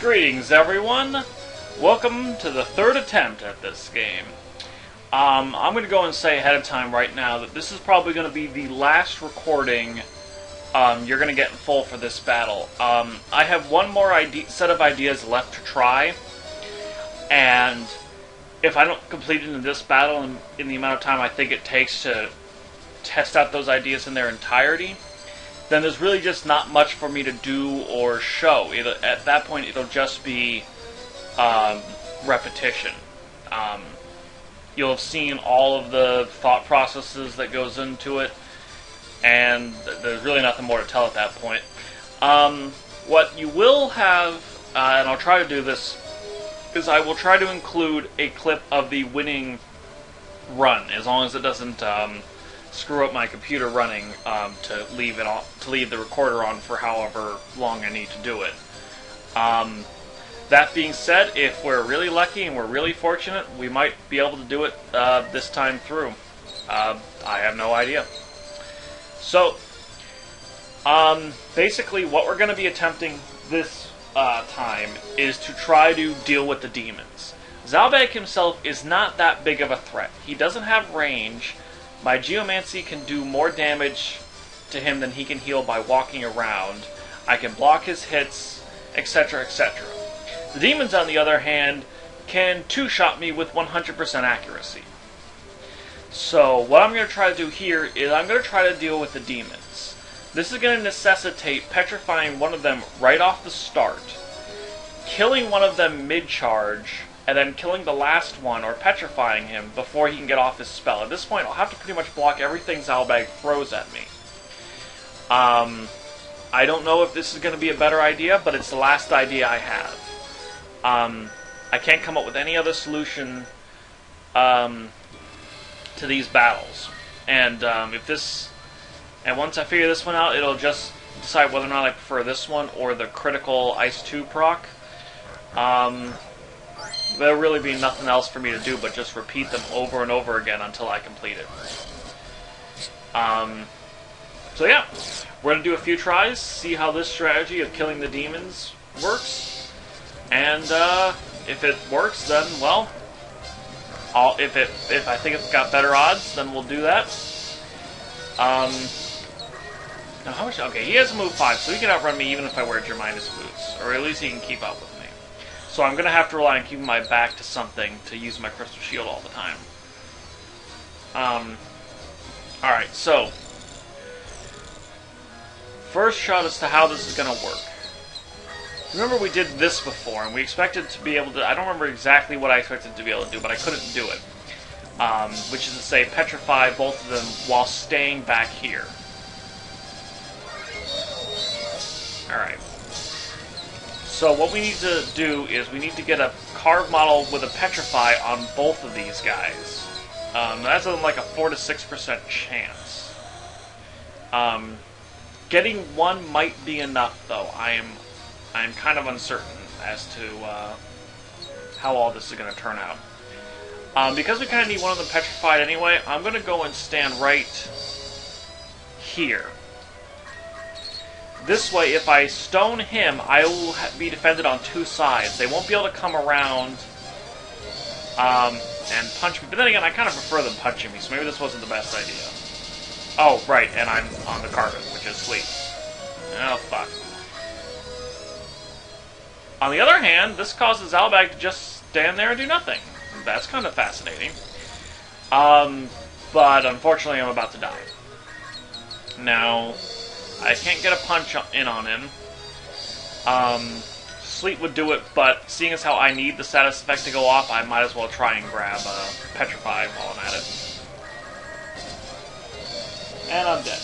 Greetings, everyone. Welcome to the third attempt at this game. I'm going to go and say ahead of time right now that this is probably going to be the last recording you're going to get in full for this battle. I have one more set of ideas left to try, and if I don't complete it in this battle in the amount of time I think it takes to test out those ideas in their entirety, then there's really just not much for me to do or show. At that point, it'll just be repetition. You'll have seen all of the thought processes that goes into it, and there's really nothing more to tell at that point. What you will have, and I'll try to do this, is I will try to include a clip of the winning run, as long as it doesn't screw up my computer running to leave the recorder on for however long I need to do it. That being said, if we're really lucky and we're really fortunate, we might be able to do it this time through. I have no idea. So, basically what we're going to be attempting this time is to try to deal with the demons. Zalbag himself is not that big of a threat. He doesn't have range. My Geomancer can do more damage to him than he can heal by walking around. I can block his hits, etc., etc. The demons, on the other hand, can two-shot me with 100% accuracy. So, what I'm going to try to do here is I'm going to try to deal with the demons. This is going to necessitate petrifying one of them right off the start, killing one of them mid-charge, and then killing the last one, or petrifying him, before he can get off his spell. At this point, I'll have to pretty much block everything Zalbag throws at me. I don't know if this is going to be a better idea, but it's the last idea I have. I can't come up with any other solution to these battles. And and once I figure this one out, it'll just decide whether or not I prefer this one or the critical Ice 2 proc. There'll really be nothing else for me to do but just repeat them over and over again until I complete it. So yeah, we're going to do a few tries, see how this strategy of killing the demons works, and if it works, then, well, if I think it's got better odds, then we'll do that. Now how much? Okay, he has a move 5, so he can outrun me even if I wear Geomancer boots, or at least he can keep up with me. So I'm going to have to rely on keeping my back to something to use my crystal shield all the time. Alright, so first shot as to how this is going to work. Remember we did this before, and we expected to be able to... I don't remember exactly what I expected to be able to do, but I couldn't do it. Which is to say, petrify both of them while staying back here. Alright. So what we need to do is we need to get a carved model with a petrify on both of these guys. That's like a 4 to 6% chance. Getting one might be enough, though. I am kind of uncertain as to how all this is going to turn out. Because we kind of need one of them petrified anyway, I'm going to go and stand right here. This way, if I stone him, I will be defended on two sides. They won't be able to come around and punch me. But then again, I kind of prefer them punching me, so maybe this wasn't the best idea. Oh, right, and I'm on the carpet, which is sweet. Oh, fuck. On the other hand, this causes Zalbag to just stand there and do nothing. That's kind of fascinating. But unfortunately, I'm about to die. Now, I can't get a punch in on him. Sleep would do it, but seeing as how I need the status effect to go off, I might as well try and grab Petrify while I'm at it. And I'm dead.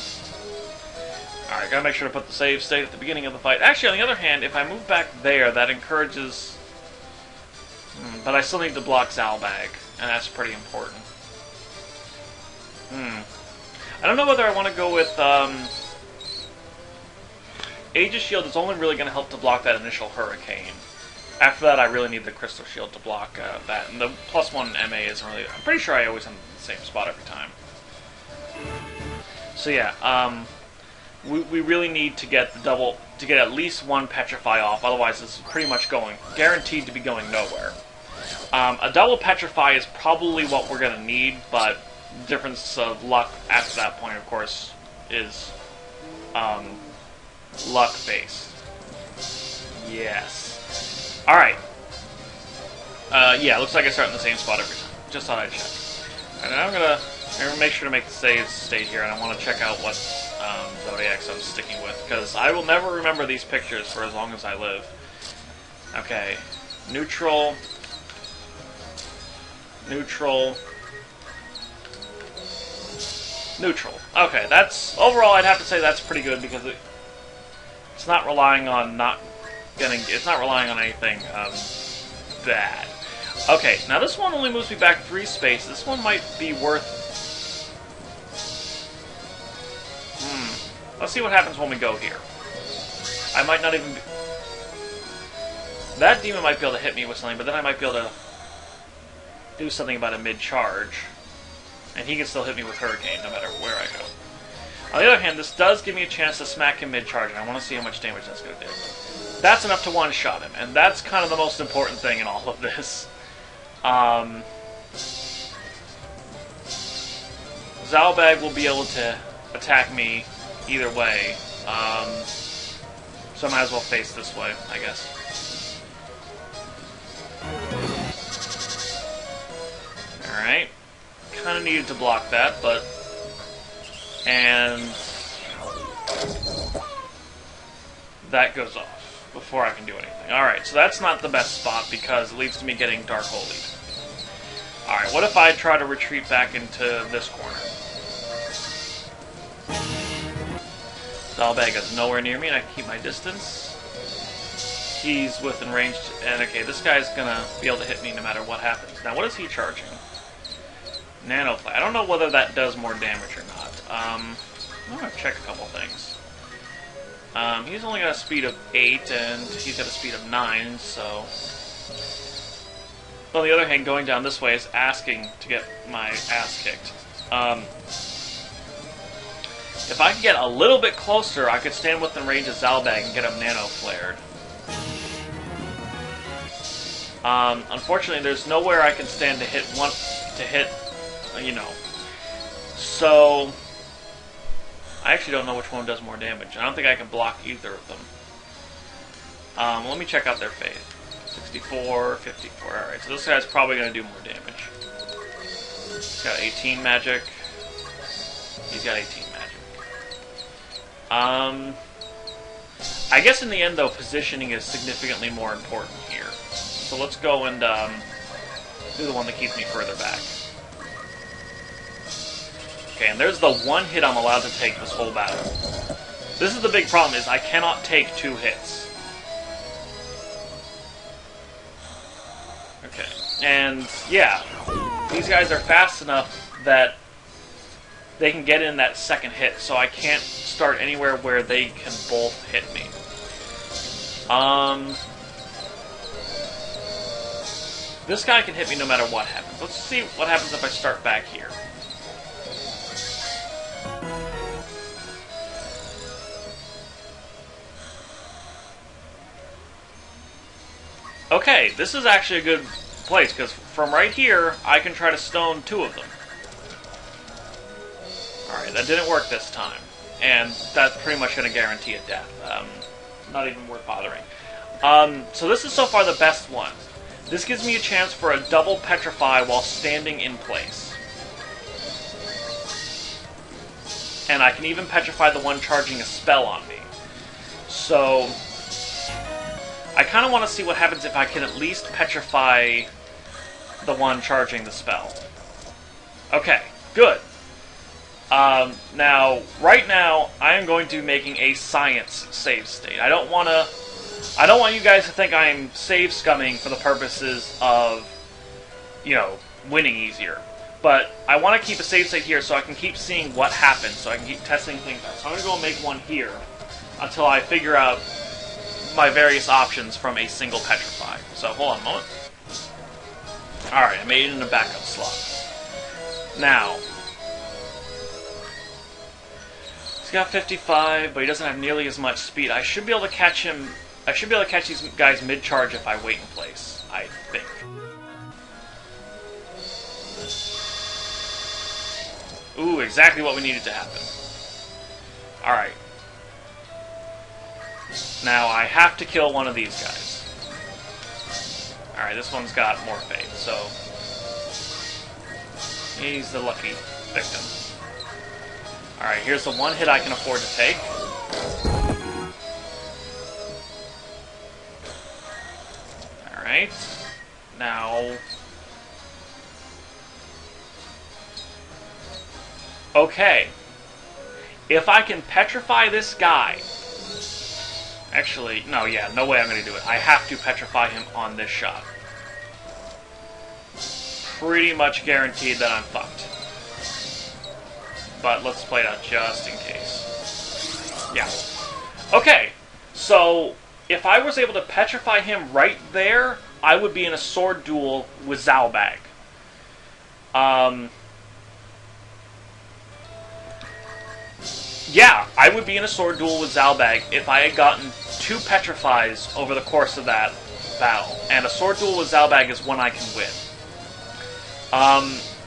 Alright, gotta make sure to put the save state at the beginning of the fight. Actually, on the other hand, if I move back there, that encourages... but I still need to block Zalbag, and that's pretty important. I don't know whether I want to go with... Aegis Shield is only really going to help to block that initial Hurricane. After that, I really need the Crystal Shield to block that. And the +1 MA isn't really... I'm pretty sure I always end in the same spot every time. So yeah, we really need to get the double to get at least one Petrify off, otherwise it's pretty much guaranteed to be going nowhere. A double Petrify is probably what we're going to need, but the difference of luck after that point, of course, is luck-based. Yes. Alright. Yeah, looks like I start in the same spot every time. Just thought I'd check. And I'm gonna make sure to make the save state here, and I want to check out what Zodiacs I'm sticking with, because I will never remember these pictures for as long as I live. Okay. Neutral. Neutral. Neutral. Okay, that's... Overall, I'd have to say that's pretty good, because it's not relying on it's not relying on anything bad. Okay, now this one only moves me back 3 spaces. This one might be worth... Let's see what happens when we go here. I might not even... That demon might be able to hit me with something, but then I might be able to do something about a mid-charge. And he can still hit me with Hurricane, no matter where I go. On the other hand, this does give me a chance to smack him mid-charge, and I want to see how much damage that's going to do. That's enough to one-shot him, and that's kind of the most important thing in all of this. Zalbag will be able to attack me either way, so I might as well face this way, I guess. Alright. Kind of needed to block that, but... And... that goes off before I can do anything. Alright, so that's not the best spot because it leads to me getting Dark Holied. Alright, what if I try to retreat back into this corner? Zalbag is nowhere near me and I can keep my distance. He's within range, and okay, this guy's gonna be able to hit me no matter what happens. Now, what is he charging? Nanoflame. I don't know whether that does more damage or not. I'm gonna check a couple things. He's only got a speed of 8, and he's got a speed of 9, so... On the other hand, going down this way is asking to get my ass kicked. If I could get a little bit closer, I could stand within range of Zalbag and get him nano-flared. Unfortunately, there's nowhere I can stand to hit you know. So, I actually don't know which one does more damage. I don't think I can block either of them. Let me check out their fate. 64, 54. Alright, so this guy's probably going to do more damage. He's got 18 magic. He's got 18 magic. I guess in the end, though, positioning is significantly more important here. So let's go and do the one that keeps me further back. Okay, and there's the one hit I'm allowed to take this whole battle. This is the big problem, is I cannot take 2 hits. Okay, and yeah, these guys are fast enough that they can get in that second hit, so I can't start anywhere where they can both hit me. This guy can hit me no matter what happens. Let's see what happens if I start back here. Okay, this is actually a good place, because from right here, I can try to stone 2 of them. Alright, that didn't work this time. And that's pretty much going to guarantee a death. Not even worth bothering. So this is so far the best one. This gives me a chance for a double Petrify while standing in place. And I can even Petrify the one charging a spell on me. So, I kind of want to see what happens if I can at least Petrify the one charging the spell. Okay, good. Now, right now, I am going to be making a science save state. I don't want you guys to think I'm save scumming for the purposes of, you know, winning easier. But I want to keep a save state here so I can keep seeing what happens, so I can keep testing things out. So I'm going to go and make one here until I figure out my various options from a single Petrify. So, hold on a moment. Alright, I made it in a backup slot. Now, He's got 55, but he doesn't have nearly as much speed. I should be able to catch him. I should be able to catch these guys mid-charge if I wait in place, I think. Ooh, exactly what we needed to happen. Alright. Now, I have to kill one of these guys. Alright, this one's got more faith, so... he's the lucky victim. Alright, here's the one hit I can afford to take. Alright. Now... okay. If I can petrify this guy... actually, no, yeah, no way I'm going to do it. I have to petrify him on this shot. Pretty much guaranteed that I'm fucked. But let's play it out just in case. Yeah. Okay, so if I was able to petrify him right there, I would be in a sword duel with Zalbag. Yeah, I would be in a sword duel with Zalbag if I had gotten 2 petrifies over the course of that battle. And a sword duel with Zalbag is one I can win.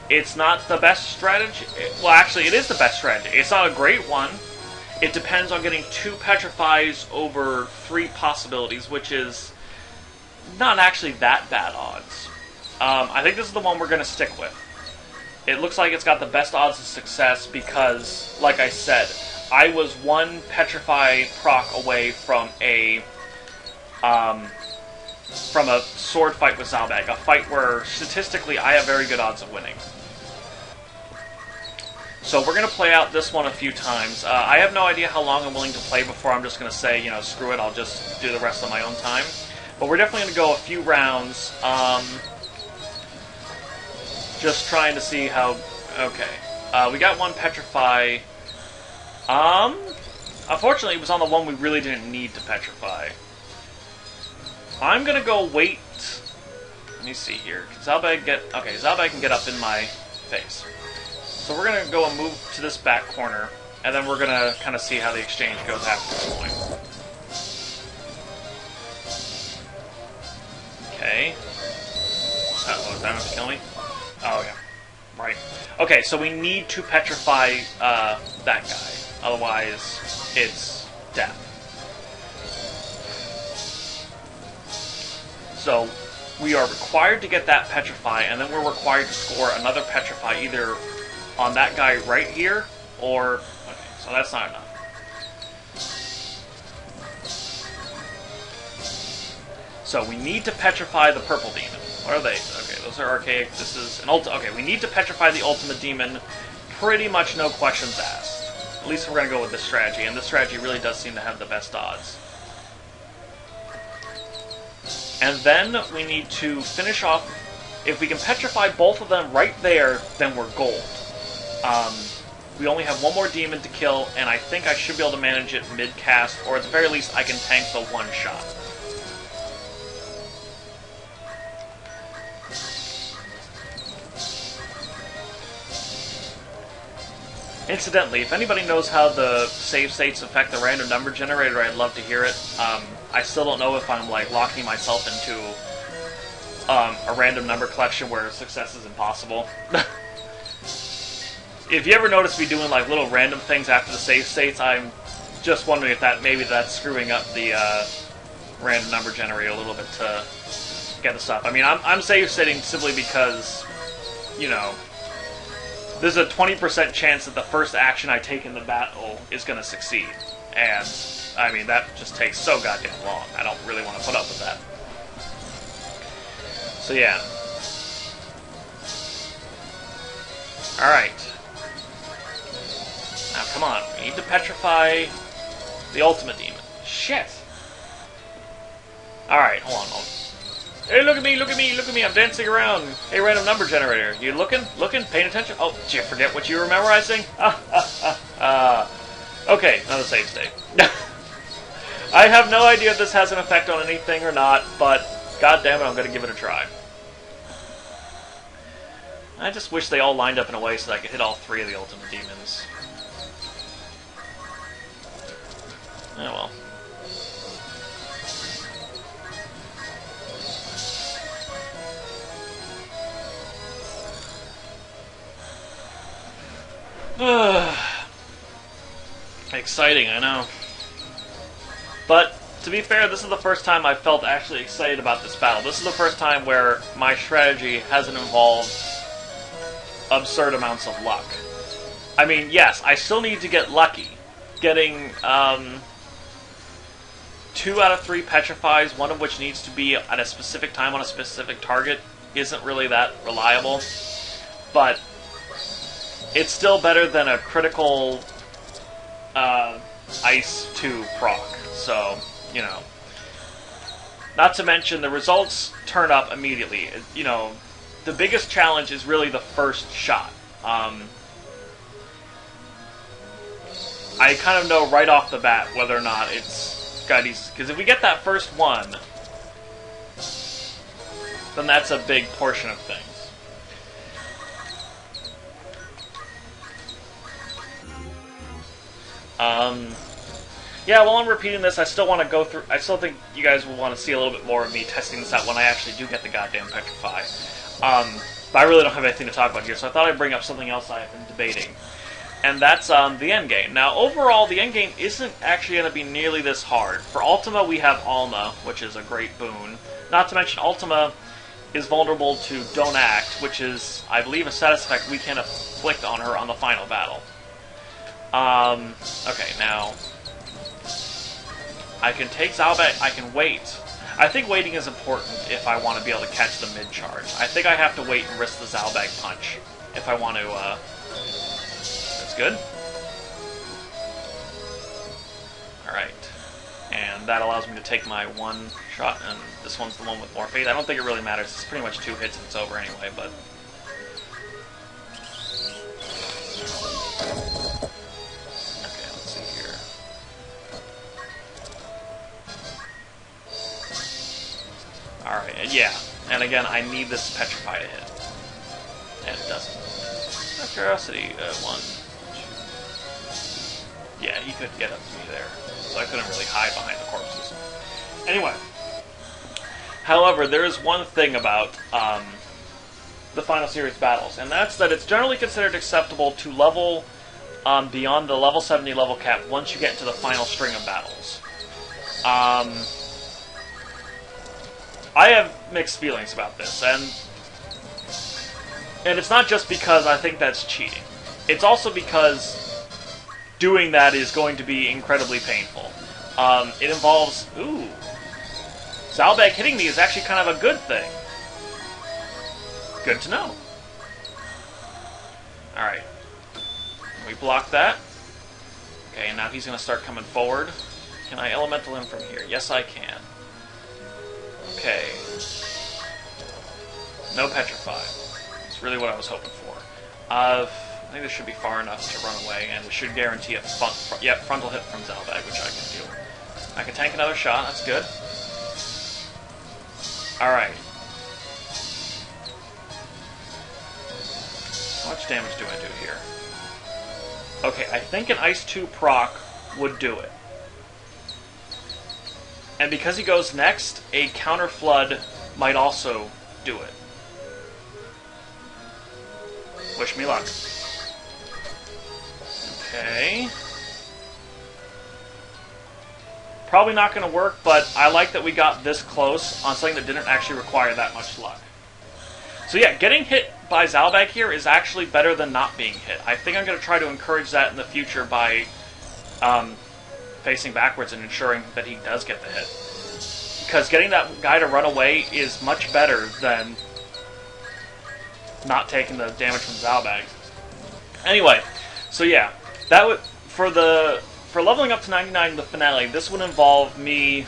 It's not the best strategy. Well, actually, it is the best strategy. It's not a great one. It depends on getting 2 petrifies over 3 possibilities, which is not actually that bad odds. I think this is the one we're going to stick with. It looks like it's got the best odds of success because, like I said, I was 1 petrify proc away from a sword fight with Zalbag, a fight where statistically I have very good odds of winning. So we're going to play out this one a few times. I have no idea how long I'm willing to play before I'm just going to say, you know, screw it, I'll just do the rest on my own time. But we're definitely going to go a few rounds, just trying to see how... okay. We got 1 petrify. Unfortunately, it was on the one we really didn't need to petrify. I'm going to go wait... let me see here. Can Zalbag get... okay, Zalbag can get up in my face. So we're going to go and move to this back corner, and then we're going to kind of see how the exchange goes after this point. Okay. Uh-oh, is that enough to kill me? Oh, yeah. Right. Okay, so we need to petrify that guy. Otherwise, it's death. So, we are required to get that petrify, and then we're required to score another petrify either on that guy right here, or... okay, so that's not enough. So we need to petrify the purple demon. What are they? Okay, those are archaic. This is an okay, we need to petrify the ultimate demon. Pretty much no questions asked. At least we're going to go with this strategy, and this strategy really does seem to have the best odds. And then we need to finish off... if we can petrify both of them right there, then we're gold. We only have 1 more demon to kill, and I think I should be able to manage it mid-cast, or at the very least I can tank the 1 shot. Incidentally, if anybody knows how the save states affect the random number generator, I'd love to hear it. I still don't know if I'm like locking myself into a random number collection where success is impossible. If you ever notice me doing like little random things after the save states, I'm just wondering if maybe that's screwing up the random number generator a little bit to get the stuff. I mean, I'm save stating simply because, you know, there's a 20% chance that the first action I take in the battle is going to succeed. And, I mean, that just takes so goddamn long. I don't really want to put up with that. So, yeah. Alright. Now, come on. We need to petrify the ultimate demon. Shit! Alright, hold on. Hey, look at me, look at me, look at me, I'm dancing around. Hey, random number generator. You looking? Looking? Paying attention? Oh, did you forget what you were memorizing? Okay, another save state. I have no idea if this has an effect on anything or not, but god damn it, I'm going to give it a try. I just wish they all lined up in a way so that I could hit all 3 of the ultimate demons. well. Exciting, I know. But, to be fair, this is the first time I felt actually excited about this battle. This is the first time where my strategy hasn't involved absurd amounts of luck. I mean, yes, I still need to get lucky. Getting 2 out of 3 petrifies, one of which needs to be at a specific time on a specific target, isn't really that reliable. But it's still better than a critical Ice 2 proc. So, you know. Not to mention, the results turn up immediately. You know, the biggest challenge is really the first shot. I kind of know right off the bat whether or not it's got these. Because if we get that first one, then that's a big portion of things. Yeah, while I'm repeating this, I still want to go through. I still think you guys will want to see a little bit more of me testing this out when I actually do get the goddamn Petrify. But I really don't have anything to talk about here, so I thought I'd bring up something else I've been debating. And that's the endgame. Now, overall, the endgame isn't actually going to be nearly this hard. For Ultima, we have Alma, which is a great boon. Not to mention, Ultima is vulnerable to Don't Act, which is, I believe, a status effect we can inflict on her on the final battle. Okay, now I can take Zalbag, I can wait. I think waiting is important if I want to be able to catch the mid-charge. I think I have to wait and risk the Zalbag punch if I want to, that's good. Alright. And that allows me to take my one shot, and this one's the one with more faith. I don't think it really matters. It's pretty much 2 hits and it's over anyway, but... Alright, yeah. And again, I need this Petrify to hit. And it doesn't. Out of curiosity, 1, 2... Yeah, he couldn't get up to me there. So I couldn't really hide behind the corpses. Anyway. However, there is one thing about the Final Series battles, and that's that it's generally considered acceptable to level beyond the level 70 level cap once you get into the final string of battles. I have mixed feelings about this, and it's not just because I think that's cheating. It's also because doing that is going to be incredibly painful. It involves... Ooh. Zalbag hitting me is actually kind of a good thing. Good to know. Alright. We block that. Okay, now he's going to start coming forward. Can I elemental him from here? Yes, I can. Okay. No Petrify. That's really what I was hoping for. I think this should be far enough to run away, and it should guarantee a frontal hit from Zalbag, which I can do. I can tank another shot, that's good. Alright. How much damage do I do here? Okay, I think an Ice 2 proc would do it. And because he goes next, a Counter Flood might also do it. Wish me luck. Okay. Probably not going to work, but I like that we got this close on something that didn't actually require that much luck. So yeah, getting hit by Zalbag here is actually better than not being hit. I think I'm going to try to encourage that in the future by facing backwards and ensuring that he does get the hit. Because getting that guy to run away is much better than not taking the damage from Zalbag. Anyway, so yeah, that would for leveling up to 99 in the finale, this would involve me.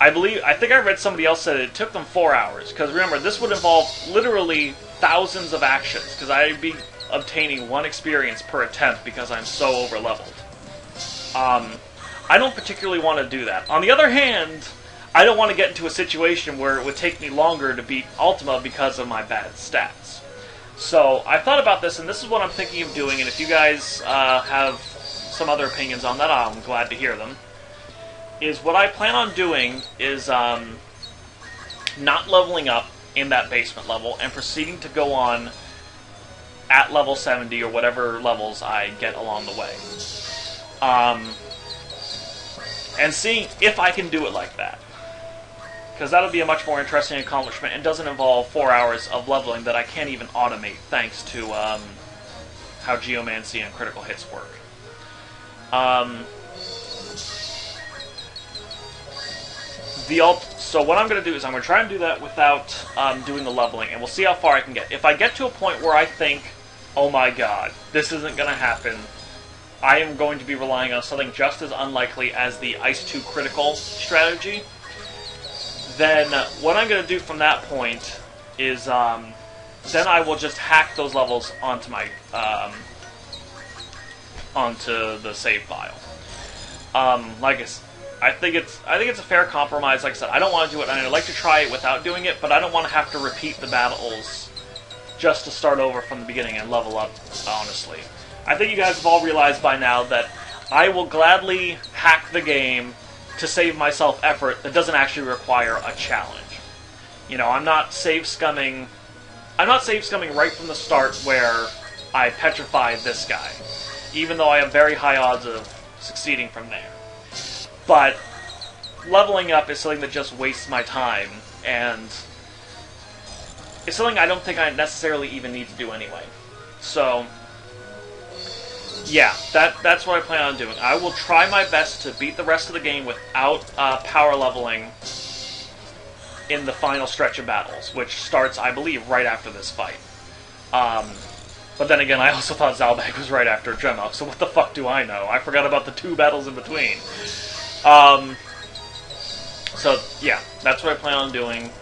I think I read somebody else said it took them 4 hours. Because remember, this would involve literally thousands of actions. Because I'd be obtaining 1 experience per attempt because I'm so over leveled. I don't particularly want to do that. On the other hand, I don't want to get into a situation where it would take me longer to beat Ultima because of my bad stats. So I thought about this, and this is what I'm thinking of doing. And if you guys have some other opinions on that, I'm glad to hear them, is what I plan on doing is not leveling up in that basement level and proceeding to go on at level 70 or whatever levels I get along the way. And seeing if I can do it like that. Because that'll be a much more interesting accomplishment and doesn't involve 4 hours of leveling that I can't even automate thanks to how Geomancy and critical hits work. So what I'm going to do is I'm going to try and do that without doing the leveling, and we'll see how far I can get. If I get to a point where I think, oh my god, this isn't going to happen, I am going to be relying on something just as unlikely as the Ice 2 critical strategy. Then what I'm going to do from that point is then I will just hack those levels onto my onto the save file. I think it's a fair compromise. Like I said, I don't want to do it, and I'd like to try it without doing it, but I don't want to have to repeat the battles just to start over from the beginning and level up, honestly. I think you guys have all realized by now that I will gladly hack the game to save myself effort that doesn't actually require a challenge. You know, I'm not save scumming right from the start where I petrified this guy, even though I have very high odds of succeeding from there. But leveling up is something that just wastes my time, and it's something I don't think I necessarily even need to do anyway. So, yeah, that's what I plan on doing. I will try my best to beat the rest of the game without power leveling in the final stretch of battles, which starts, I believe, right after this fight. But then again, I also thought Zalbag was right after Gemma, so what the fuck do I know? I forgot about the 2 battles in between. So, yeah, that's what I plan on doing.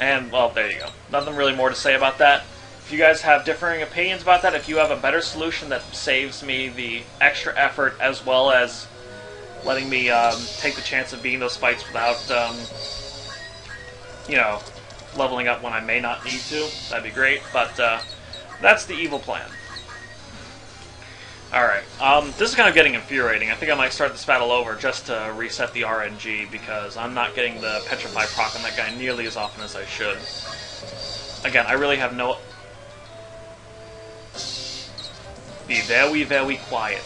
And, well, there you go. Nothing really more to say about that. If you guys have differing opinions about that, if you have a better solution that saves me the extra effort as well as letting me take the chance of beating those fights without, you know, leveling up when I may not need to, that'd be great. But that's the evil plan. Alright, this is kind of getting infuriating. I think I might start this battle over just to reset the RNG, because I'm not getting the Petrify proc on that guy nearly as often as I should. Again, I really have no... Be very, very quiet.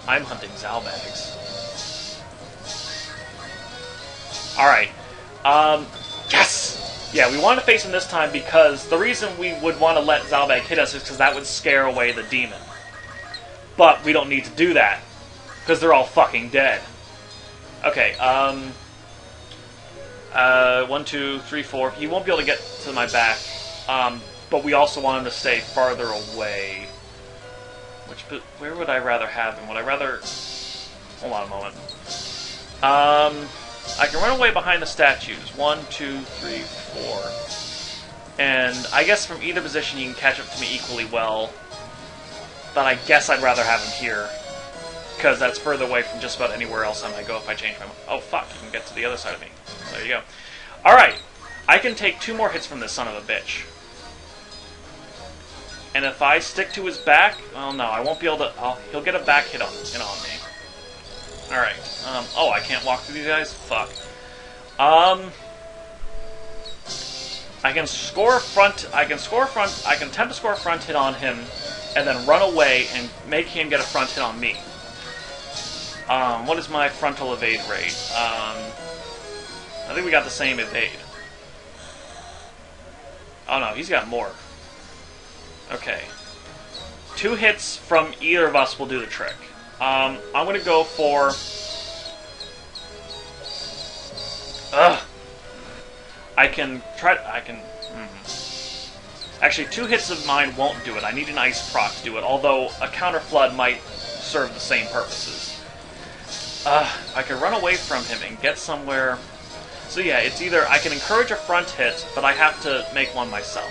I'm hunting Zalbags. Alright, yes! Yeah, we want to face him this time because the reason we would want to let Zalbag hit us is because that would scare away the demon. But we don't need to do that, because they're all fucking dead. Okay, 1, 2, 3, 4. He won't be able to get to my back, but we also want him to stay farther away. Where would I rather have him? Would I rather... Hold on a moment. I can run away behind the statues. 1, 2, 3, 4. And I guess from either position you can catch up to me equally well. But I guess I'd rather have him here, because that's further away from just about anywhere else I might go if I change my mind. Oh, fuck, you can get to the other side of me. There you go. Alright, I can take 2 more hits from this son of a bitch. And if I stick to his back, well, no, I won't be able to... he'll get a back hit on me. Alright, oh, I can't walk through these guys? Fuck. I can attempt to score a front hit on him, and then run away and make him get a front hit on me. What is my frontal evade rate? I think we got the same evade. Oh no, he's got more. Okay. 2 hits from either of us will do the trick. I'm gonna go for... Actually, 2 hits of mine won't do it. I need an ice proc to do it, although a counter flood might serve the same purposes. I can run away from him and get somewhere... So yeah, it's either I can encourage a front hit, but I have to make one myself.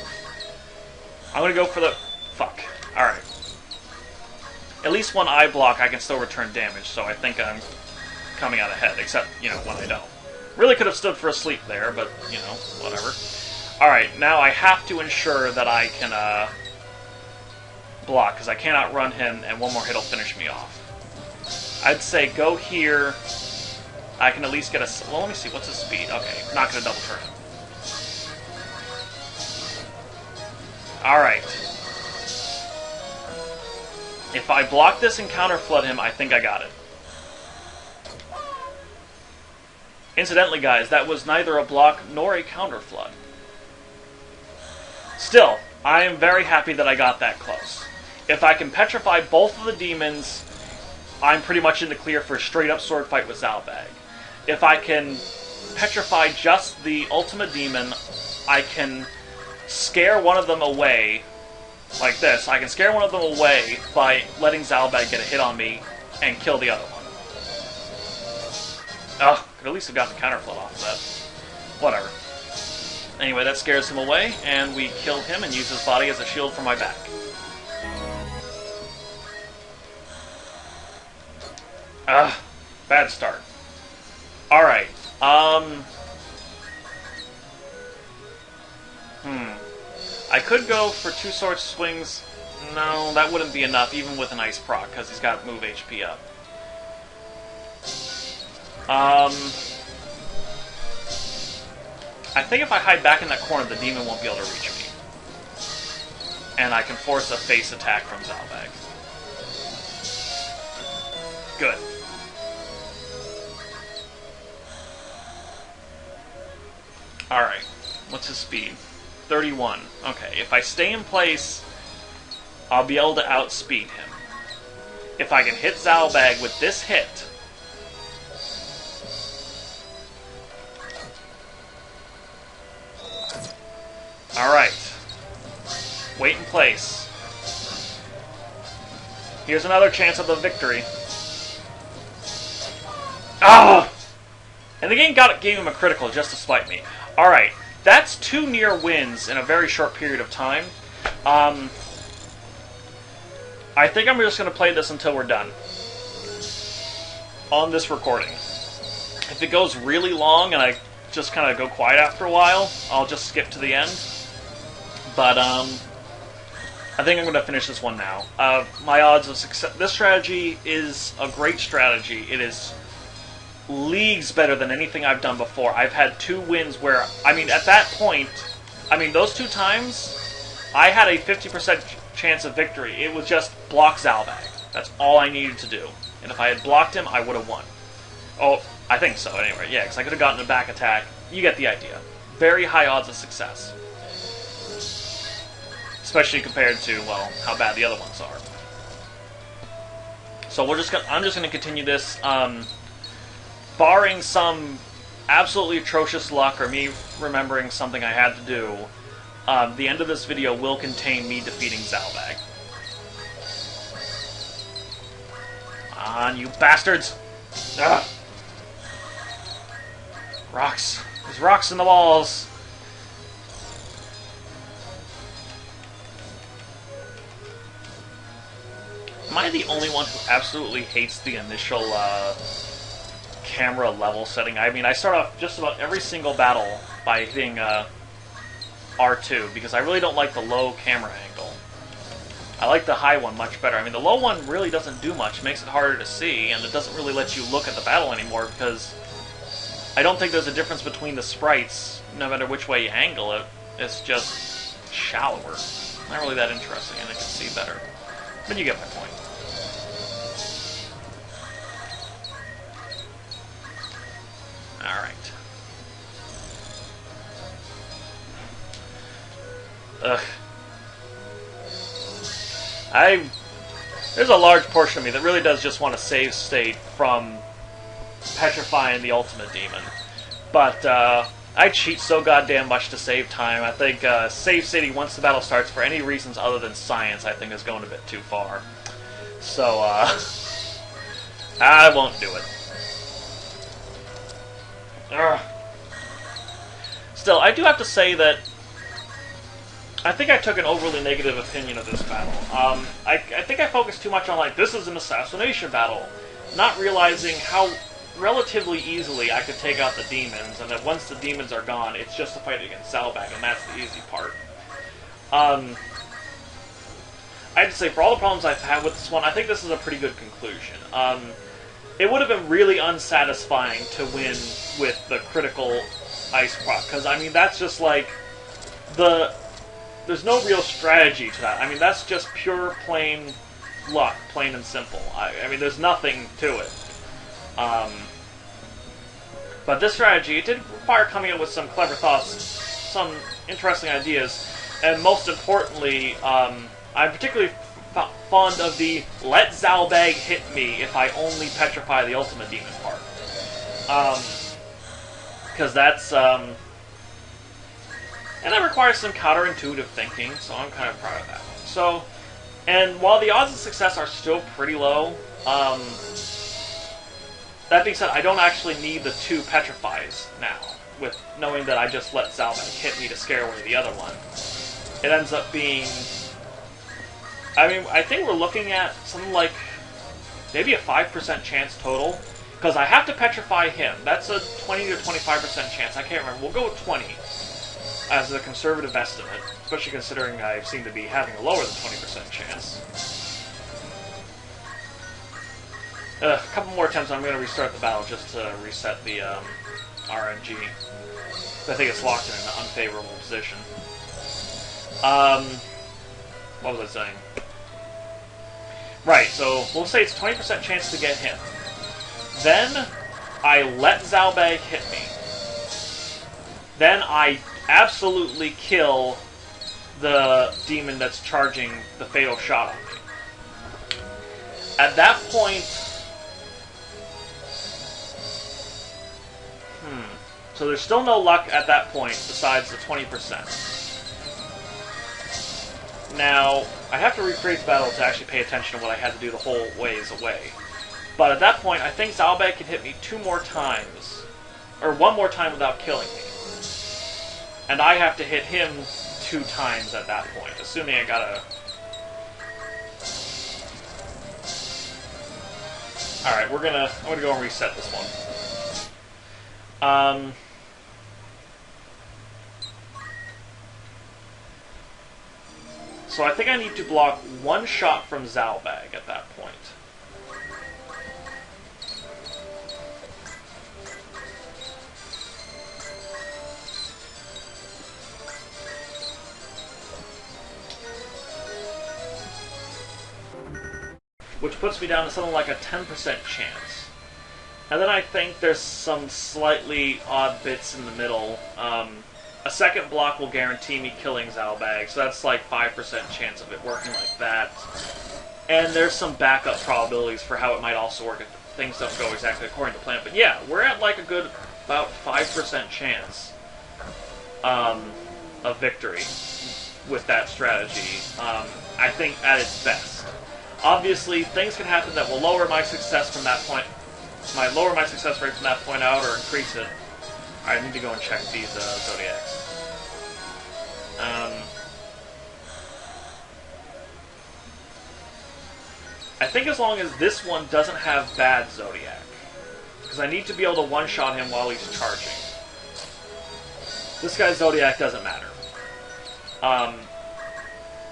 I'm gonna go for the... Fuck. Alright. At least one eye block I can still return damage, so I think I'm coming out ahead, except, you know, when I don't. Really could have stood for a sleep there, but, you know, whatever. Alright, now I have to ensure that I can, block, because I can't outrun him, and one more hit will finish me off. I'd say go here. I can at least get a... Well, let me see. What's his speed? Okay, not going to double turn him. Alright. If I block this and counter flood him, I think I got it. Incidentally, guys, that was neither a block nor a counter flood. Still, I am very happy that I got that close. If I can petrify both of the demons, I'm pretty much in the clear for a straight-up sword fight with Zalbag. If I can petrify just the ultimate demon, I can scare one of them away, like this. I can scare one of them away by letting Zalbag get a hit on me and kill the other one. Ugh, could at least have gotten the counter flood off of that. Whatever. Anyway, that scares him away, and we kill him and use his body as a shield for my back. Ugh, bad start. Alright, I could go for 2 sword swings. No, that wouldn't be enough, even with an ice proc, because he's got move HP up. I think if I hide back in that corner, the demon won't be able to reach me. And I can force a face attack from Zalbag. Good. Alright, what's his speed? 31. Okay, if I stay in place, I'll be able to outspeed him. If I can hit Zalbag with this hit... Alright. Wait in place. Here's another chance of the victory. Ah! And the game gave him a critical just to spite me. Alright, that's 2 near wins in a very short period of time. I think I'm just going to play this until we're done on this recording. If it goes really long and I just kind of go quiet after a while, I'll just skip to the end. But I think I'm going to finish this one now. My odds of success... This strategy is a great strategy. It is leagues better than anything I've done before. I've had 2 wins where... I mean, at that point... I mean, those 2 times, I had a 50% chance of victory. It was just block Zalbag. That's all I needed to do. And if I had blocked him, I would have won. Oh, I think so, anyway. Yeah, because I could have gotten a back attack. You get the idea. Very high odds of success. Especially compared to, well, how bad the other ones are. So I'm just gonna continue this, barring some absolutely atrocious luck or me remembering something I had to do. The end of this video will contain me defeating Zalbag. On, you bastards! Ugh. Rocks. There's rocks in the walls. Am I the only one who absolutely hates the initial camera level setting? I mean, I start off just about every single battle by hitting R2, because I really don't like the low camera angle. I like the high one much better. I mean, the low one really doesn't do much. It makes it harder to see, and it doesn't really let you look at the battle anymore, because I don't think there's a difference between the sprites, no matter which way you angle it. It's just shallower. Not really that interesting, and I can see better. But you get my point. Alright. Ugh. There's a large portion of me that really does just want to save state from petrifying the ultimate demon. But, I cheat so goddamn much to save time. I think, save stating once the battle starts for any reasons other than science, I think is going a bit too far. So, I won't do it. Ugh. Still, I do have to say that I think I took an overly negative opinion of this battle. I think I focused too much on, like, this is an assassination battle, not realizing how relatively easily I could take out the demons, and that once the demons are gone, it's just a fight against Zalbag, and that's the easy part. I have to say, for all the problems I've had with this one, I think this is a pretty good conclusion. It would have been really unsatisfying to win with the critical ice proc, because, I mean, that's just like there's no real strategy to that. I mean, that's just pure, plain luck, plain and simple. I mean, there's nothing to it. But this strategy, it did require coming up with some clever thoughts, some interesting ideas, and most importantly, I'm particularly fond of the let Zalbag hit me if I only petrify the ultimate demon part. Because that's, and that requires some counterintuitive thinking, so I'm kind of proud of that. So, and while the odds of success are still pretty low, that being said, I don't actually need the 2 petrifies now, with knowing that I just let Zalbag hit me to scare away the other one. It ends up being, I mean, I think we're looking at something like maybe a 5% chance total, because I have to petrify him. That's a 20 to 25% chance. I can't remember. We'll go with 20 as a conservative estimate, especially considering I seem to be having a lower than 20% chance. A couple more attempts, I'm going to restart the battle just to reset the RNG. I think it's locked in an unfavorable position. What was I saying? Right, so we'll say it's 20% chance to get him. Then I let Zalbag hit me. Then I absolutely kill the demon that's charging the fatal shot on me. At that point, so there's still no luck at that point besides the 20%. Now, I have to recreate the battle to actually pay attention to what I had to do the whole ways away. But at that point, I think Zalbag can hit me 2 more times, or 1 more time without killing me. And I have to hit him 2 times at that point, assuming I got a... Alright, I'm gonna go and reset this one. So I think I need to block 1 shot from Zalbag at that point. Which puts me down to something like a 10% chance. And then I think there's some slightly odd bits in the middle. A second block will guarantee me killing Zalbag, so that's like 5% chance of it working like that. And there's some backup probabilities for how it might also work if things don't go exactly according to plan. But yeah, we're at like a good about 5% chance of victory with that strategy. I think at its best. Obviously, things can happen that will lower my success from that point. Might lower my success rate from that point out, or increase it. Alright, I need to go and check these Zodiacs. I think as long as this one doesn't have bad Zodiac. Because I need to be able to one-shot him while he's charging. This guy's Zodiac doesn't matter.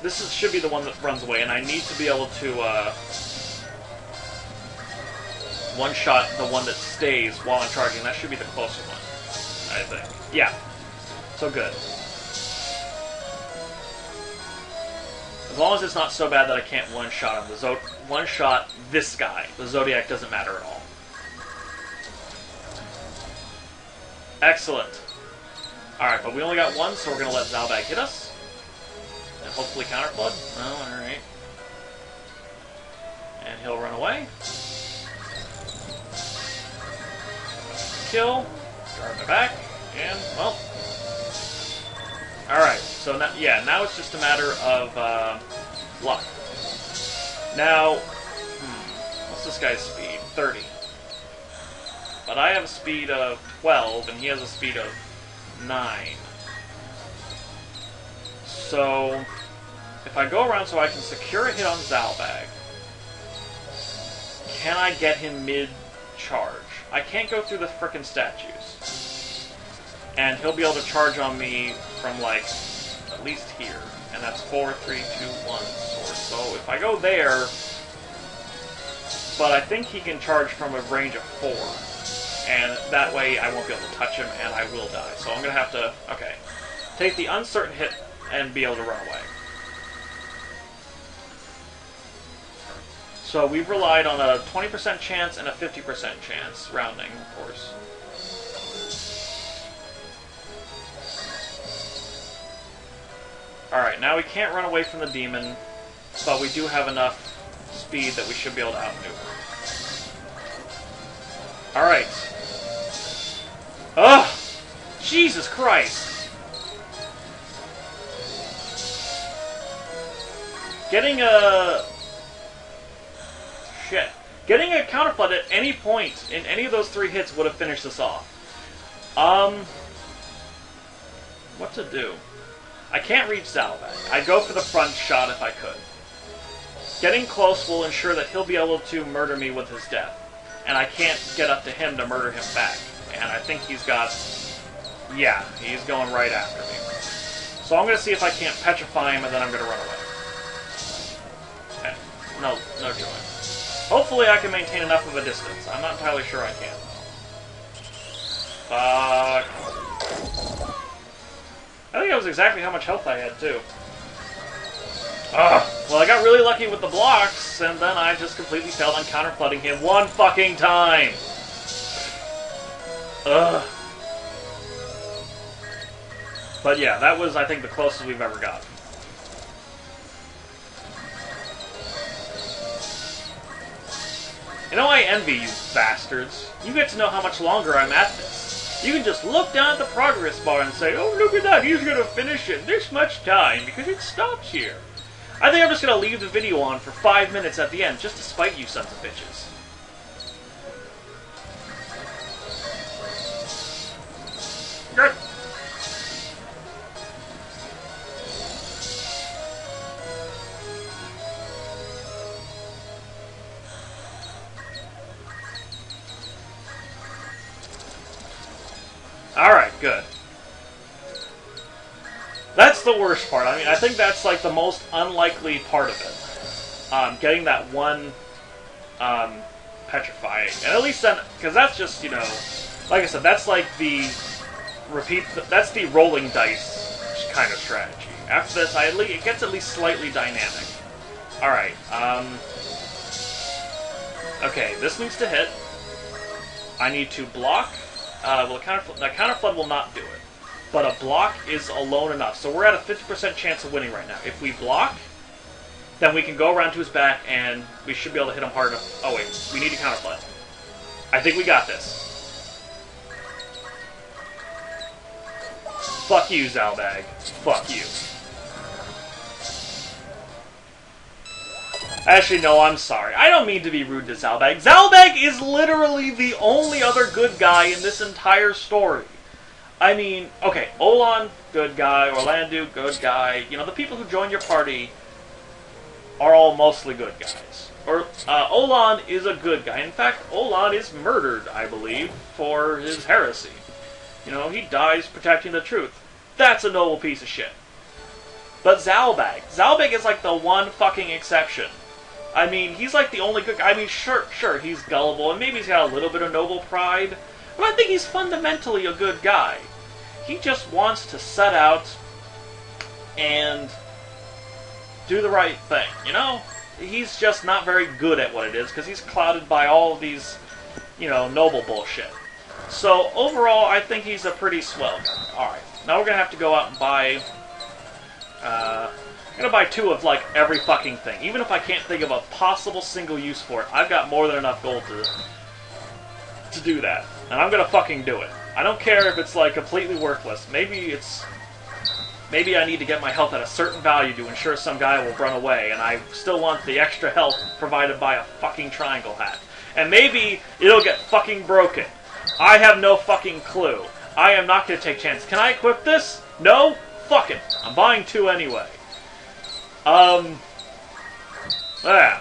This should be the one that runs away, and I need to be able to one-shot the one that stays while I'm charging. That should be the closer one, I think. Yeah. So good. As long as it's not so bad that I can't one-shot him. One-shot this guy. The Zodiac doesn't matter at all. Excellent. Alright, but we only got 1, so we're going to let Zalbag hit us. And hopefully counterflood. Oh, alright. And he'll run away. Kill. Guard my back. And, well. Alright, so now, yeah, now it's just a matter of luck. Now, what's this guy's speed? 30. But I have a speed of 12, and he has a speed of 9. So, if I go around so I can secure a hit on Zalbag, can I get him mid-charge? I can't go through the frickin' statues. And he'll be able to charge on me from, like, at least here. And that's 4, 3, 2, 1, source. So if I go there, but I think he can charge from a range of 4. And that way I won't be able to touch him and I will die. So I'm going to have to, okay, take the uncertain hit and be able to run away. So we've relied on a 20% chance and a 50% chance, rounding, of course. Alright, now we can't run away from the demon, but we do have enough speed that we should be able to outmaneuver. Alright. Ugh! Jesus Christ! Getting a... Shit. Getting a counterflood at any point in any of those 3 hits would have finished this off. What to do? I can't reach Zalbag. I'd go for the front shot if I could. Getting close will ensure that he'll be able to murder me with his death. And I can't get up to him to murder him back. And I think he's got... Yeah, he's going right after me. So I'm going to see if I can't petrify him and then I'm going to run away. Okay. No joy. Hopefully I can maintain enough of a distance. I'm not entirely sure I can, though. Fuck. I think that was exactly how much health I had, too. Ugh. Well, I got really lucky with the blocks, and then I just completely failed on counter-flooding him one fucking time! Ugh. But yeah, that was, I think, the closest we've ever got. You know, I envy you bastards. You get to know how much longer I'm at this. You can just look down at the progress bar and say, oh, look at that, he's going to finish in this much time, because it stops here. I think I'm just going to leave the video on for 5 minutes at the end, just to spite you sons of bitches. Good. Alright, good. That's the worst part. I mean, I think that's like the most unlikely part of it. Getting that one petrify. And at least then, because that's just, you know, like I said, that's like the that's the rolling dice kind of strategy. After this, it gets at least slightly dynamic. Alright, okay, this needs to hit. I need to block. Well, the counterflood will not do it. But a block is alone enough. So we're at a 50% chance of winning right now. If we block, then we can go around to his back and we should be able to hit him hard enough. Oh wait, we need a counterflood. I think we got this. Fuck you, Zalbag. Fuck you. Actually, no, I'm sorry. I don't mean to be rude to Zalbag. Zalbag is literally the only other good guy in this entire story. I mean, okay, Olan, good guy. Orlando, good guy. You know, the people who join your party are all mostly good guys. Olan is a good guy. In fact, Olan is murdered, I believe, for his heresy. You know, he dies protecting the truth. That's a noble piece of shit. But Zalbag is like the one fucking exception. I mean, he's like the only good guy. I mean, sure, he's gullible, and maybe he's got a little bit of noble pride, but I think he's fundamentally a good guy. He just wants to set out and do the right thing, you know? He's just not very good at what it is, because he's clouded by all of these, you know, noble bullshit. So, overall, I think he's a pretty swell guy. Alright, now we're going to have to go out and buy... I'm going to buy 2 of, like, every fucking thing. Even if I can't think of a possible single use for it, I've got more than enough gold to do that. And I'm going to fucking do it. I don't care if it's, like, completely worthless. Maybe I need to get my health at a certain value to ensure some guy will run away, and I still want the extra health provided by a fucking triangle hat. And maybe it'll get fucking broken. I have no fucking clue. I am not going to take chances. Can I equip this? No? Fuck it. I'm buying 2 anyway. Yeah.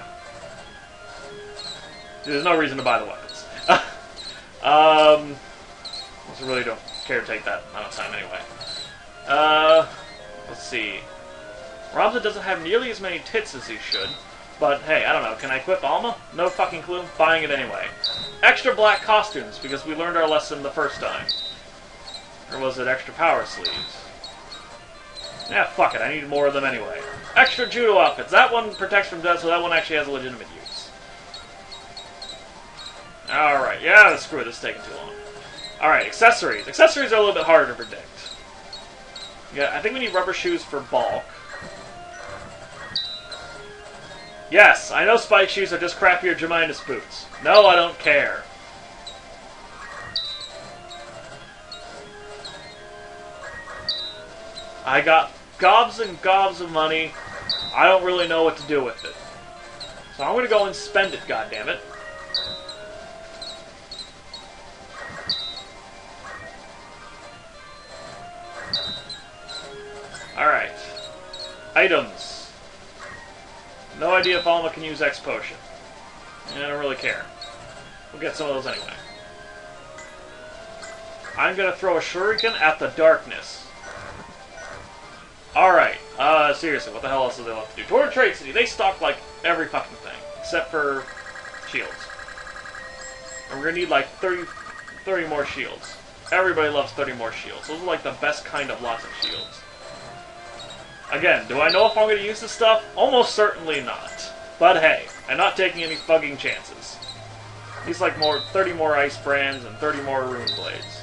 There's no reason to buy the weapons. I really don't care to take that amount of time anyway. Let's see. Ramza doesn't have nearly as many tits as he should. But hey, I don't know. Can I equip Alma? No fucking clue. Buying it anyway. Extra black costumes, because we learned our lesson the first time. Or was it extra power sleeves? Yeah, fuck it. I need more of them anyway. Extra judo outfits. That one protects from death, so that one actually has a legitimate use. Alright, yeah, screw it. This is taking too long. Alright, accessories. Accessories are a little bit harder to predict. Yeah, I think we need rubber shoes for bulk. Yes, I know spike shoes are just crappier Geomancer boots. No, I don't care. I got gobs and gobs of money. I don't really know what to do with it. So I'm going to go and spend it, goddammit. Alright. Items. No idea if Alma can use X Potion. I don't really care. We'll get some of those anyway. I'm going to throw a shuriken at the darkness. Alright. Seriously, what the hell else do they love to do? Toward Trade City, they stock like every fucking thing. Except for shields. And we're going to need like 30 more shields. Everybody loves 30 more shields. Those are like the best kind of lots of shields. Again, do I know if I'm going to use this stuff? Almost certainly not. But hey, I'm not taking any fucking chances. These like 30 more ice brands and 30 more rune blades.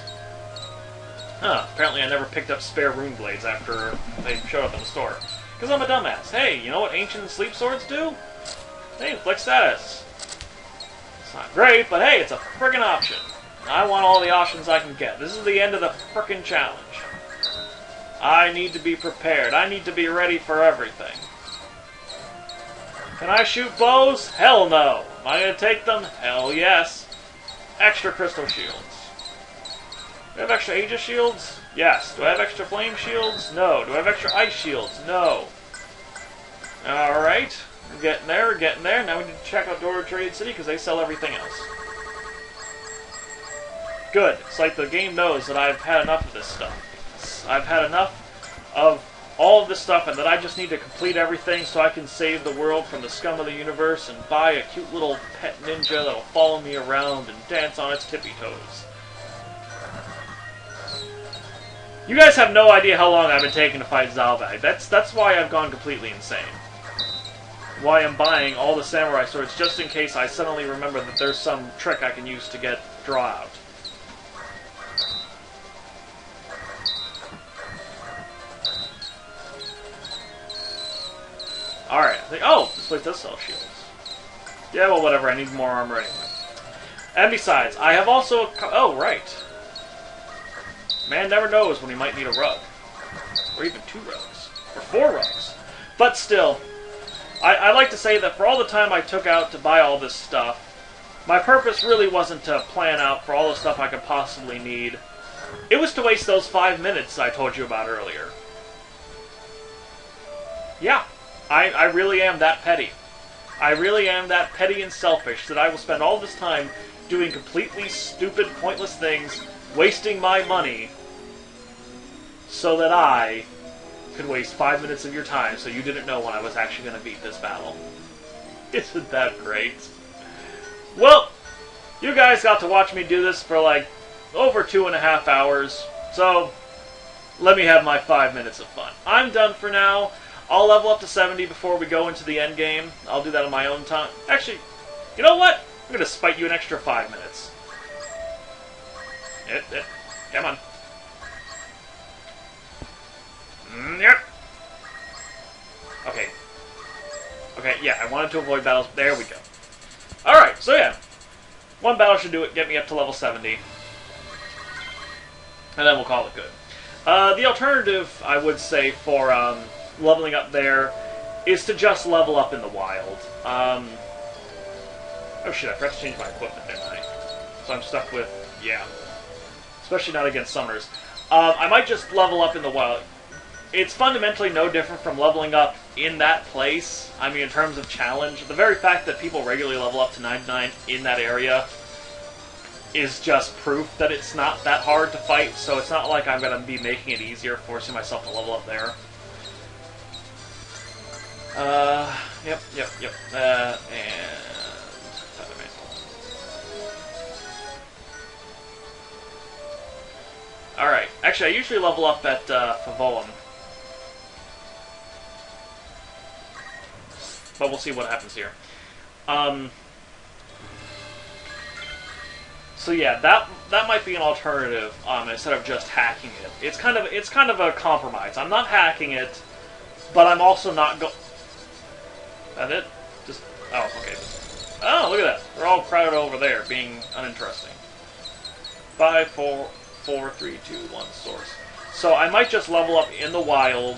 Huh, apparently I never picked up spare rune blades after they showed up in the store. Because I'm a dumbass. Hey, you know what ancient sleep swords do? They inflict status. It's not great, but hey, it's a friggin' option. I want all the options I can get. This is the end of the frickin' challenge. I need to be prepared. I need to be ready for everything. Can I shoot bows? Hell no. Am I going to take them? Hell yes. Extra crystal shields. Do I have extra Aegis shields? Yes. Do I have extra flame shields? No. Do I have extra ice shields? No. Alright. We're getting there, we're getting there. Now we need to check out Dora Trade City because they sell everything else. Good. It's like the game knows that I've had enough of this stuff. I've had enough of all of this stuff and that I just need to complete everything so I can save the world from the scum of the universe and buy a cute little pet ninja that'll follow me around and dance on its tippy toes. You guys have no idea how long I've been taking to fight Zalbag. That's why I've gone completely insane. Why I'm buying all the samurai swords just in case I suddenly remember that there's some trick I can use to get draw out. Alright, oh, this place does sell shields. Yeah, well, whatever, I need more armor anyway. And besides, I have also... Oh, right. Man never knows when he might need a rug. Or even 2 rugs. Or 4 rugs. But still, I like to say that for all the time I took out to buy all this stuff, my purpose really wasn't to plan out for all the stuff I could possibly need. It was to waste those 5 minutes I told you about earlier. Yeah. I really am that petty. I really am that petty and selfish that I will spend all this time doing completely stupid, pointless things, wasting my money, so that I could waste 5 minutes of your time so you didn't know when I was actually going to beat this battle. Isn't that great? Well, you guys got to watch me do this for like over 2.5 hours, so let me have my 5 minutes of fun. I'm done for now. I'll level up to 70 before we go into the end game. I'll do that on my own time. Actually, you know what? I'm going to spite you an extra 5 minutes. Come on. Yep. Okay. Okay, yeah, I wanted to avoid battles. There we go. Alright, so yeah. One battle should do it, get me up to level 70. And then we'll call it good. The alternative, I would say, for leveling up there is to just level up in the wild. Oh shit, I forgot to change my equipment, didn't I? So I'm stuck with, yeah. Especially not against summoners. I might just level up in the wild. It's fundamentally no different from leveling up in that place. I mean, in terms of challenge. The very fact that people regularly level up to 99 in that area is just proof that it's not that hard to fight, so it's not like I'm going to be making it easier, forcing myself to level up there. Yep. And feather mantle. Alright. Actually, I usually level up at Favolan. But we'll see what happens here. So yeah, that might be an alternative instead of just hacking it. It's kind of a compromise. I'm not hacking it, but I'm also not That it? Just okay. Oh, look at that. They're all crowded over there, being uninteresting. 5, 4, 3, 2, 1 source. So I might just level up in the wild,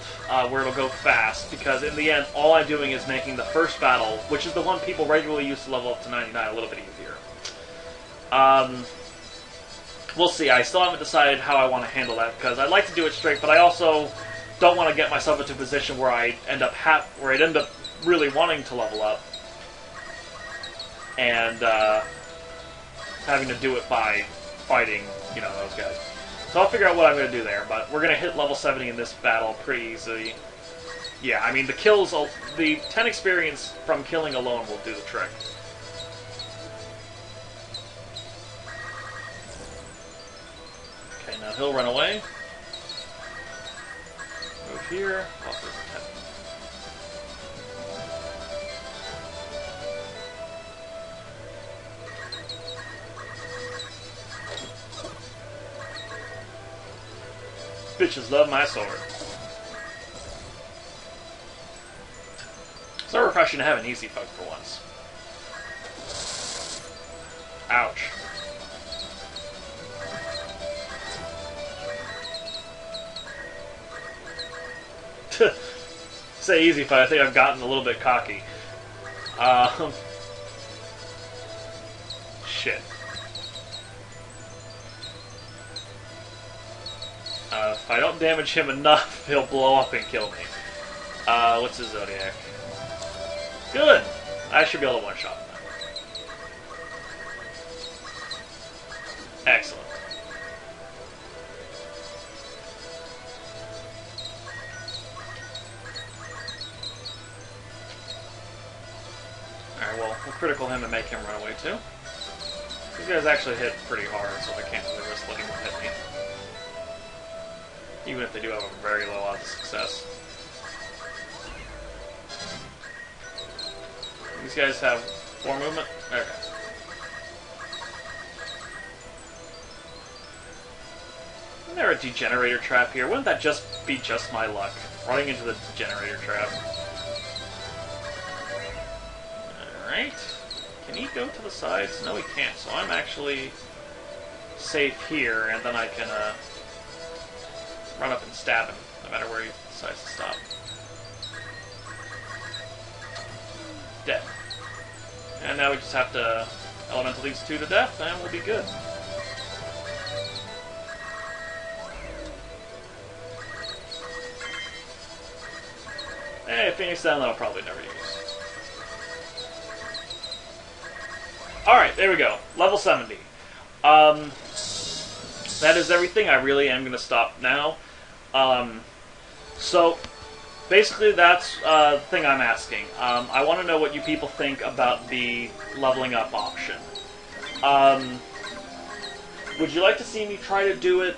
where it'll go fast, because in the end, all I'm doing is making the first battle, which is the one people regularly use to level up to 99, a little bit easier. We'll see. I still haven't decided how I want to handle that, because I'd like to do it straight, but I also don't want to get myself into a position where I end up really wanting to level up, and having to do it by fighting, those guys. So I'll figure out what I'm going to do there, but we're going to hit level 70 in this battle pretty easily. Yeah, I mean, the 10 experience from killing alone will do the trick. Okay, now he'll run away. Move here. Oh, there's a 10. Bitches love my sword. So refreshing to have an easy fight for once. Ouch. Say easy fight, I think I've gotten a little bit cocky. Shit. If I don't damage him enough, he'll blow up and kill me. What's his Zodiac? Good! I should be able to one-shot him now. Excellent. Alright, well, we'll critical him and make him run away too. These guys actually hit pretty hard, so I can't really risk letting them hit me. Even if they do have a very low odds of success. These guys have 4 movement? Okay. Isn't there a degenerator trap here? Wouldn't that just be just my luck? Running into the degenerator trap. Alright. Can he go to the sides? No, he can't, so I'm actually safe here, and then I can run up and stab him, no matter where he decides to stop. Dead. And now we just have to elemental these 2 to death, and we'll be good. Hey, Phoenix Down I'll probably never use. Alright, there we go. Level 70. That is everything. I really am going to stop now. So, basically that's the thing I'm asking. I want to know what you people think about the leveling up option. Would you like to see me try to do it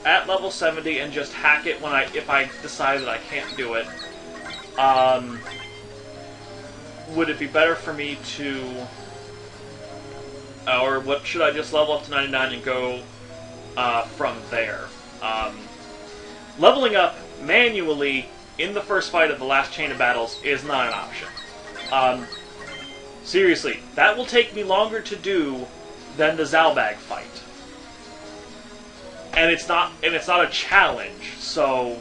at level 70 and just hack it if I decide that I can't do it? Would it be better for me to... or what, should I just level up to 99 and go from there? Leveling up manually in the first fight of the last chain of battles is not an option. Seriously, that will take me longer to do than the Zalbag fight. And it's not a challenge, so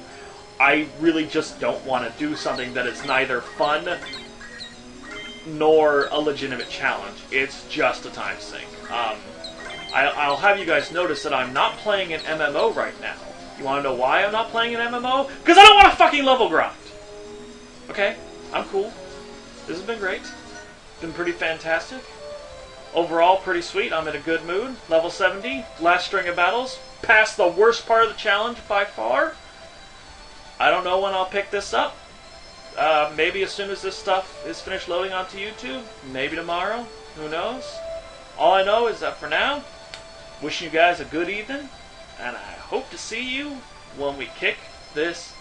I really just don't want to do something that is neither fun nor a legitimate challenge. It's just a time sink. I'll have you guys notice that I'm not playing an MMO right now. You want to know why I'm not playing an MMO? Because I don't want to fucking level grind! Okay, I'm cool. This has been great. Been pretty fantastic. Overall, pretty sweet. I'm in a good mood. Level 70, last string of battles. Past the worst part of the challenge by far. I don't know when I'll pick this up. Maybe as soon as this stuff is finished loading onto YouTube. Maybe tomorrow. Who knows? All I know is that for now, wishing you guys a good evening, and I hope to see you when we kick this